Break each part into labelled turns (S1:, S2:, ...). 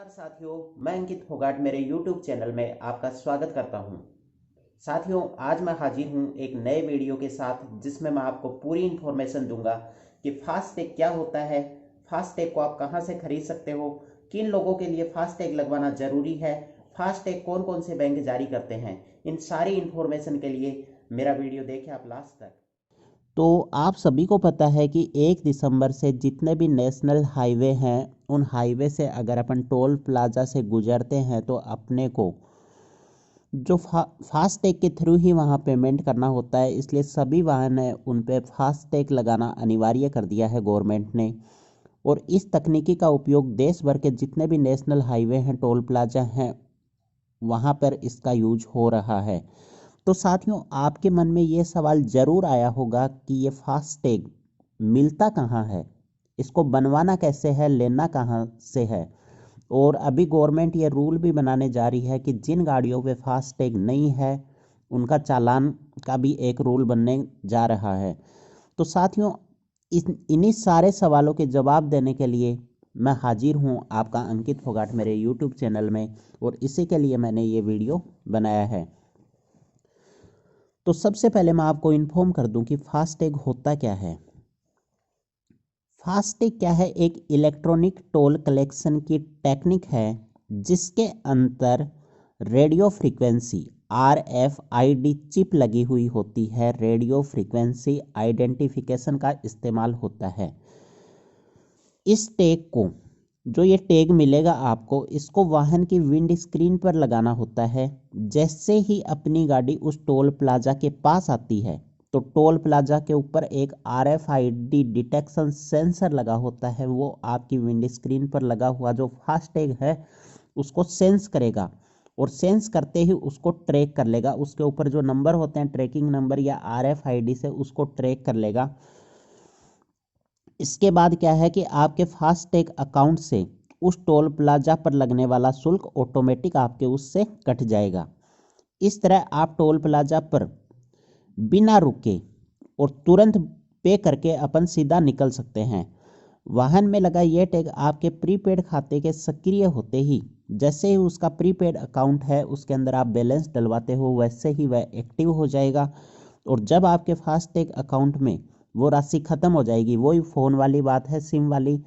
S1: नमस्कार साथियों, मैं अंकित फोगाट मेरे YouTube चैनल में आपका स्वागत करता हूं। साथियों, आज मैं हाजिर हूं एक नए वीडियो के साथ जिसमें मैं आपको पूरी इन्फॉर्मेशन दूंगा कि फास्टैग क्या होता है, फास्टैग को आप कहां से खरीद सकते हो, किन लोगों के लिए फास्टैग लगवाना ज़रूरी है, फास्टैग कौन कौन से बैंक जारी करते हैं। इन सारी इन्फॉर्मेशन के लिए मेरा वीडियो देखें आप लास्ट तक। तो आप सभी को पता है कि 1 दिसंबर से जितने भी नेशनल हाईवे हैं उन हाईवे से अगर अपन टोल प्लाजा से गुजरते हैं तो अपने को जो फास्टैग के थ्रू ही वहाँ पेमेंट करना होता है, इसलिए सभी वाहन हैं उन पे फास्टैग लगाना अनिवार्य कर दिया है गवर्नमेंट ने। और इस तकनीकी का उपयोग देश भर के जितने भी नेशनल हाईवे हैं, टोल प्लाजा हैं, वहाँ पर इसका यूज हो रहा है। तो साथियों, आपके मन में ये सवाल ज़रूर आया होगा कि ये फास्टैग मिलता कहाँ है, इसको बनवाना कैसे है, लेना कहाँ से है। और अभी गवर्नमेंट ये रूल भी बनाने जा रही है कि जिन गाड़ियों पे फास्टैग नहीं है उनका चालान का भी एक रूल बनने जा रहा है। तो साथियों, इन्हीं सारे सवालों के जवाब देने के लिए मैं हाजिर हूँ आपका अंकित फोगाट मेरे यूट्यूब चैनल में, और इसी के लिए मैंने ये वीडियो बनाया है। तो सबसे पहले मैं आपको इन्फॉर्म कर दूं कि फास्टैग होता क्या है। फास्टैग क्या है? एक इलेक्ट्रॉनिक टोल कलेक्शन की टेक्निक है जिसके अंदर रेडियो फ्रीक्वेंसी RFID चिप लगी हुई होती है। रेडियो फ्रीक्वेंसी आइडेंटिफिकेशन का इस्तेमाल होता है। इस टैग को, जो ये टैग मिलेगा आपको, इसको वाहन की विंड स्क्रीन पर लगाना होता है। जैसे ही अपनी गाड़ी उस टोल प्लाजा के पास आती है तो टोल प्लाजा के ऊपर एक RFID डिटेक्शन सेंसर लगा होता है। वो आपकी विंड स्क्रीन पर लगा हुआ जो फास्टैग है उसको सेंस करेगा, और सेंस करते ही उसको ट्रैक कर लेगा। उसके ऊपर जो नंबर होते हैं, ट्रैकिंग नंबर या RFID से उसको ट्रैक कर लेगा। इसके बाद क्या है कि आपके फास्टैग अकाउंट से उस टोल प्लाजा पर लगने वाला शुल्क ऑटोमेटिक आपके उससे कट जाएगा। इस तरह आप टोल प्लाजा पर बिना रुके और तुरंत पे करके अपन सीधा निकल सकते हैं। वाहन में लगा यह टैग आपके प्रीपेड खाते के सक्रिय होते ही, जैसे ही उसका प्रीपेड अकाउंट है उसके अंदर आप बैलेंस डलवाते हो, वैसे ही वह एक्टिव हो जाएगा। और जब आपके फास्टैग अकाउंट में वो राशि खत्म हो जाएगी, वही फ़ोन वाली बात है, सिम वाली,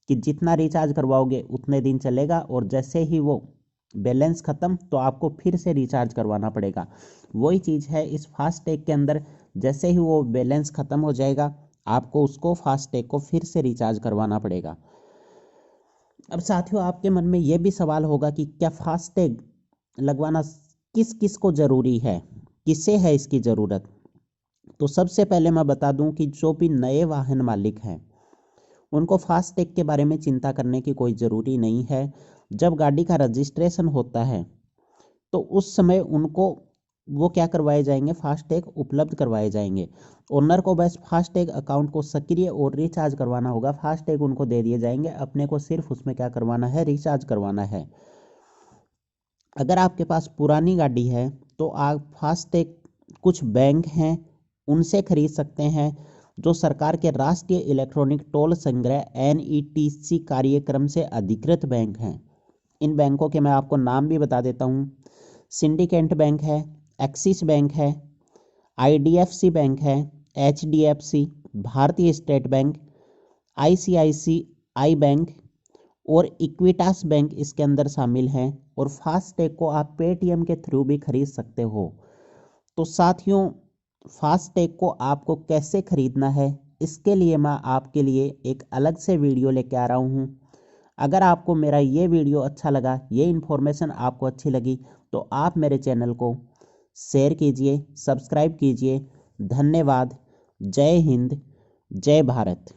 S1: कि जितना रिचार्ज करवाओगे उतने दिन चलेगा, और जैसे ही वो बैलेंस ख़त्म तो आपको फिर से रिचार्ज करवाना पड़ेगा। वही चीज़ है इस फास्टैग के अंदर। जैसे ही वो बैलेंस ख़त्म हो जाएगा आपको उसको फास्टैग को फिर से रिचार्ज करवाना पड़ेगा। अब साथियों, आपके मन में ये भी सवाल होगा कि क्या फास्टैग लगवाना किस किस को ज़रूरी है, किसे है इसकी ज़रूरत। तो सबसे पहले मैं बता दूं कि जो भी नए वाहन मालिक हैं उनको फास्टैग के बारे में चिंता करने की कोई ज़रूरी नहीं है। जब गाड़ी का रजिस्ट्रेशन होता है तो उस समय उनको वो क्या करवाए जाएंगे, फास्टैग उपलब्ध करवाए जाएंगे। ओनर को बस फास्टैग अकाउंट को सक्रिय और रिचार्ज करवाना होगा। फास्टैग उनको दे दिए जाएंगे, अपने को सिर्फ उसमें क्या करवाना है, रिचार्ज करवाना है। अगर आपके पास पुरानी गाड़ी है तो आप फास्टैग कुछ बैंक हैं उनसे खरीद सकते हैं, जो सरकार के राष्ट्रीय इलेक्ट्रॉनिक टोल संग्रह NETC कार्यक्रम से अधिकृत बैंक हैं। इन बैंकों के मैं आपको नाम भी बता देता हूँ। सिंडिकेट बैंक है, एक्सिस बैंक है, IDFC बैंक है, HDFC, भारतीय स्टेट बैंक, ICICI बैंक और इक्विटास बैंक इसके अंदर शामिल हैं। और फास्टैग को आप पेटीएम के थ्रू भी खरीद सकते हो। तो साथियों, फास्टैग को आपको कैसे खरीदना है इसके लिए मैं आपके लिए एक अलग से वीडियो लेके आ रहा हूँ। अगर आपको मेरा ये वीडियो अच्छा लगा, ये इन्फॉर्मेशन आपको अच्छी लगी, तो आप मेरे चैनल को शेयर कीजिए, सब्सक्राइब कीजिए। धन्यवाद। जय हिंद, जय भारत।